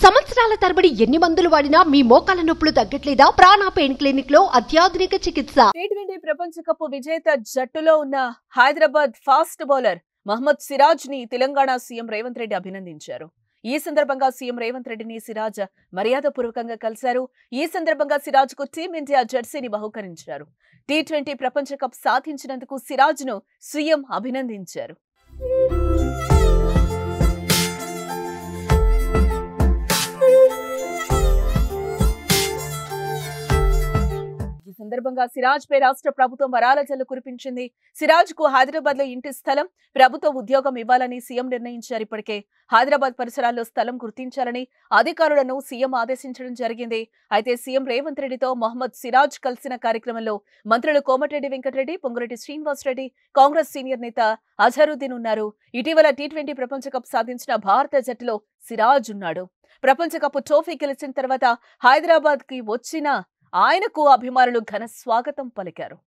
సంవత్సరాల తరబడి ఎన్ని మందులు వాడినా మీ మోకాల నొప్పులు తగ్గట్లేదా? ప్రాణ పెయిన్ క్లినిక్ లో అత్యాధునిక చికిత్స. టీ20 ప్రపంచ కప్ విజేత జట్టులో ఉన్న హైదరాబాద్ ఫాస్ట్ బౌలర్ మహమ్మద్ సిరాజ్ ని తెలంగాణ సీఎం రేవంత్ రెడ్డి అభినందించారు. ఈ సందర్భంగా సీఎం రేవంత్ రెడ్డిని సిరాజ్ మర్యాదపూర్వకంగా కలిశారు. ఈ సందర్భంగా సిరాజ్ కు టీమిండియా జెర్సీని బహుకరించారు. టీ20 ప్రపంచ కప్ సాధించినందుకు సిరాజ్ ను సీఎం అభినందించారు. ఈ సందర్భంగా సిరాజ్ పై రాష్ట్ర ప్రభుత్వం వరాల జల్లు కురిపించింది. సిరాజ్ కు హైదరాబాద్ లో ఇంటి స్థలం, ప్రభుత్వ ఉద్యోగం ఇవ్వాలని సీఎం నిర్ణయించారు. ఇప్పటికే హైదరాబాద్ పరిసరాల్లో స్థలం గుర్తించాలని అధికారులను సీఎం ఆదేశించడం జరిగింది. అయితే సీఎం రేవంత్ రెడ్డితో మహమ్మద్ సిరాజ్ కలిసిన కార్యక్రమంలో మంత్రులు కోమటిరెడ్డి వెంకటరెడ్డి, పొంగులేటి శ్రీనివాసరెడ్డి, కాంగ్రెస్ సీనియర్ నేత అజరుద్దీన్ ఉన్నారు. ఇటీవల టీ20 ప్రపంచ కప్ సాధించిన భారత జట్టులో సిరాజ్ ఉన్నాడు. ప్రపంచ కప్ ట్రోఫీ గెలిచిన తర్వాత హైదరాబాద్ కి వచ్చిన ఆయనకు అభిమానులు ఘన స్వాగతం పలికారు.